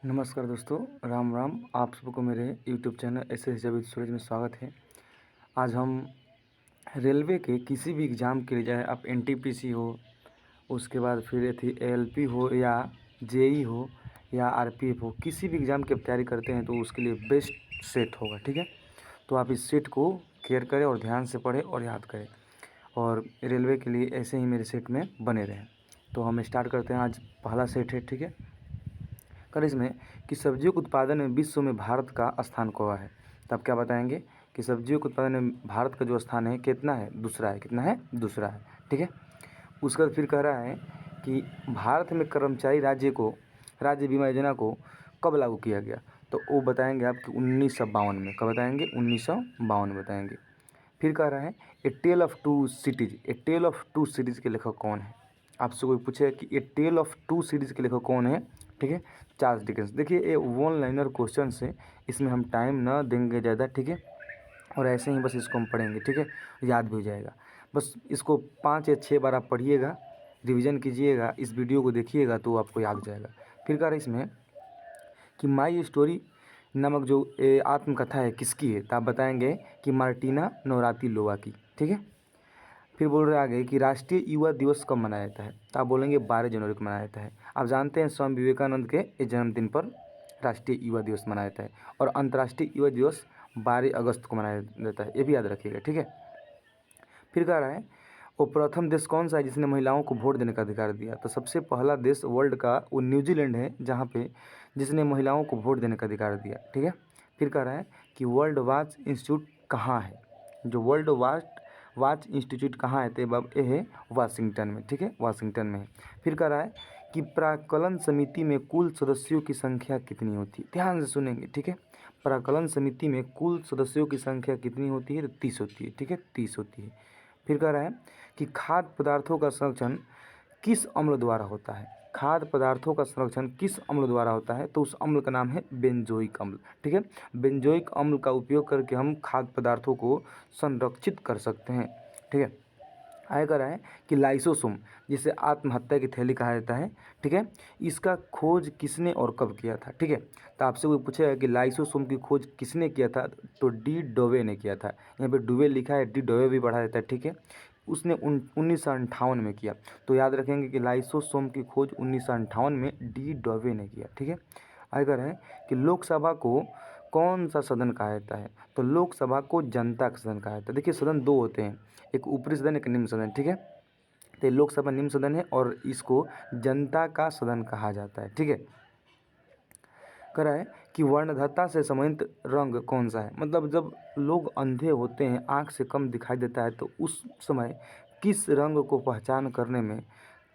नमस्कार दोस्तों, राम राम। आप सबको मेरे यूट्यूब चैनल एस जावेद सूरज में स्वागत है। आज हम रेलवे के किसी भी एग्ज़ाम के लिए, चाहे आप एनटीपीसी हो, उसके बाद फिर थी एएलपी हो या जेई हो या आरपीएफ हो, किसी भी एग्ज़ाम की आप तैयारी करते हैं तो उसके लिए बेस्ट सेट होगा। ठीक है, तो आप इस सेट को केयर करें और ध्यान से पढ़ें और याद करें, और रेलवे के लिए ऐसे ही मेरे सेट में बने रहें। तो हम स्टार्ट करते हैं। आज पहला सेट है, ठीक है। कर इसमें कि सब्जियों के उत्पादन में विश्व में भारत का स्थान कौन है। तो आप क्या बताएंगे कि सब्जियों के उत्पादन में भारत का जो स्थान है कितना है, दूसरा है। कितना है, दूसरा है। ठीक है। उसके बाद फिर कह रहा है कि भारत में कर्मचारी राज्य बीमा योजना को कब लागू किया गया। तो वो बताएंगे आप कि 1952 में। कब बताएंगे, 1952 में बताएंगे। फिर कह रहा है a tale of two cities. A tale of two series के लेखक कौन है। आपसे कोई पूछे कि a tale of two series के लेखक कौन है, ठीक है, चार्ल्स डिकेंस। देखिए ये वन लाइनर क्वेश्चन से, इसमें हम टाइम ना देंगे ज़्यादा, ठीक है, और ऐसे ही बस इसको हम पढ़ेंगे, ठीक है, याद भी हो जाएगा। बस इसको 5 या 6 बार आप पढ़िएगा, रिवीजन कीजिएगा, इस वीडियो को देखिएगा तो आपको याद हो जाएगा। फिर कह रहा है इसमें कि माई स्टोरी नामक जो आत्मकथा है किसकी है। तो आप बताएंगे कि मार्टिना नवरातिलोवा की। ठीक है। फिर बोल रहे आगे कि राष्ट्रीय युवा दिवस कब मनाया जाता है। तो आप बोलेंगे 12 जनवरी को मनाया जाता है। आप जानते हैं स्वामी विवेकानंद के इस जन्मदिन पर राष्ट्रीय युवा दिवस मनाया जाता है, और अंतर्राष्ट्रीय युवा दिवस 12 अगस्त को मनाया जाता है। ये भी याद रखिएगा, ठीक है। फिर कह रहा है वो प्रथम देश कौन सा है जिसने महिलाओं को वोट देने का अधिकार दिया। तो सबसे पहला देश वर्ल्ड का वो न्यूजीलैंड है, जहाँ पे जिसने महिलाओं को वोट देने का अधिकार दिया। ठीक है। फिर कह रहा है कि वर्ल्ड वॉच इंस्टीट्यूट कहाँ है। जो वर्ल्ड वॉच इंस्टीट्यूट कहाँ है, तो बाब ये है वाशिंगटन में। ठीक है, वाशिंगटन में है। फिर कह रहा है कि प्राक्कलन समिति में कुल सदस्यों की संख्या कितनी होती है। ध्यान से सुनेंगे, ठीक है। प्राक्कलन समिति में कुल सदस्यों की संख्या कितनी होती है, तो 30 होती है। ठीक है, 30 होती है। फिर कह रहा है कि खाद्य पदार्थों का संरक्षण किस अम्ल द्वारा होता है। खाद्य पदार्थों का संरक्षण किस अम्ल द्वारा होता है, तो उस अम्ल का नाम है बेंजोइक अम्ल। ठीक है, बेंजोइक अम्ल का उपयोग करके हम खाद्य पदार्थों को संरक्षित कर सकते हैं। ठीक है। आगे कह रहा है कि लाइसोसोम, जिसे आत्महत्या की थैली कहा जाता है, ठीक है, इसका खोज किसने और कब किया था। ठीक है। तो आपसे कोई पूछेगा कि लाइसोसोम की खोज किसने किया था, तो डी डोवे ने किया था। यहाँ पे डुवे लिखा है, डी डोवे भी पढ़ा जाता है, ठीक है। उसने 1958 में किया। तो याद रखेंगे कि लाइसोसोम की खोज 1958 में डी डोवे ने किया। ठीक है। आगे कह रहे हैं कि लोकसभा को कौन सा सदन कहा जाता है। तो लोकसभा को जनता का सदन कहा जाता है। देखिए सदन दो होते हैं, एक ऊपरी सदन, एक निम्न सदन। ठीक है। तो लोकसभा निम्न सदन है और इसको जनता का सदन कहा जाता है। ठीक है। कह रहा है कि वर्णधता से संबंधित रंग कौन सा है। मतलब जब लोग अंधे होते हैं, आँख से कम दिखाई देता है, तो उस समय किस रंग को पहचान करने में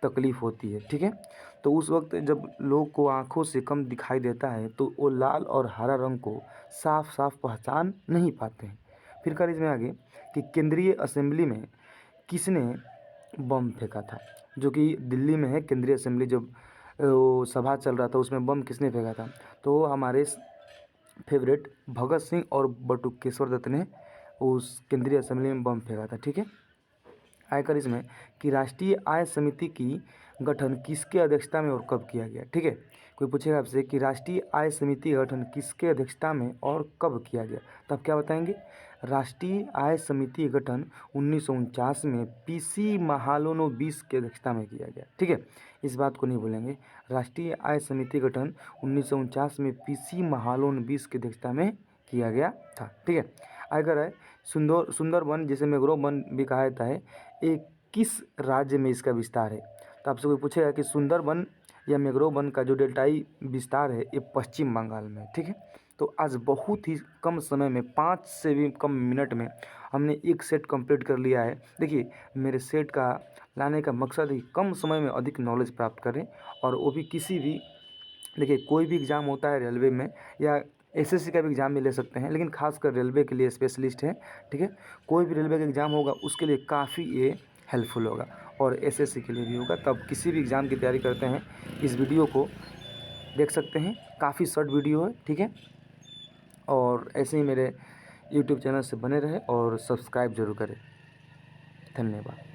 तकलीफ़ होती है। ठीक है। तो उस वक्त जब लोग को आँखों से कम दिखाई देता है तो वो लाल और हरा रंग को साफ साफ पहचान नहीं पाते हैं। फिर कर इसमें आगे कि केंद्रीय असेंबली में किसने बम फेंका था। जो कि दिल्ली में है केंद्रीय असेंबली, जब वो सभा चल रहा था उसमें बम किसने फेंका था, तो हमारे फेवरेट भगत सिंह और बटुकेश्वर दत्त ने उस केंद्रीय असेंबली में बम फेंका था। ठीक है। आयकर इसमें कि राष्ट्रीय आय समिति की गठन किसके अध्यक्षता में और कब किया गया। ठीक है। कोई पूछेगा आपसे कि राष्ट्रीय आय समिति गठन किसके अध्यक्षता में और कब किया गया, तो आप क्या बताएंगे। राष्ट्रीय आय समिति गठन 1949 में पीसी महालोनोबिस के अध्यक्षता में किया गया। ठीक है, इस बात को नहीं भूलेंगे। राष्ट्रीय आय समिति गठन 1949 में पीसी महालोनबिस की अध्यक्षता में किया गया था। ठीक है। अगर है सुंदरबन, जिसे मैंग्रोव वन भी कहा जाता है, ये किस राज्य में इसका विस्तार है। तो आपसे कोई पूछेगा कि सुंदरबन या मैंग्रोव वन का जो डेल्टाई विस्तार है ये पश्चिम बंगाल में। ठीक है। तो आज बहुत ही कम समय में, 5 से भी कम मिनट में हमने एक सेट कंप्लीट कर लिया है। देखिए मेरे सेट का लाने का मकसद ही कम समय में अधिक नॉलेज प्राप्त करें, और वो भी किसी भी, देखिए कोई भी एग्ज़ाम होता है रेलवे में, या एसएससी का भी एग्ज़ाम भी ले सकते हैं, लेकिन खासकर रेलवे के लिए स्पेशलिस्ट है। ठीक है। कोई भी रेलवे का एग्ज़ाम होगा उसके लिए काफ़ी ये हेल्पफुल होगा, और एसएससी के लिए भी होगा। तब किसी भी एग्ज़ाम की तैयारी करते हैं इस वीडियो को देख सकते हैं, काफ़ी शॉर्ट वीडियो है। ठीक है। और ऐसे ही मेरे यूट्यूब चैनल से बने रहे और सब्सक्राइब जरूर करें। धन्यवाद।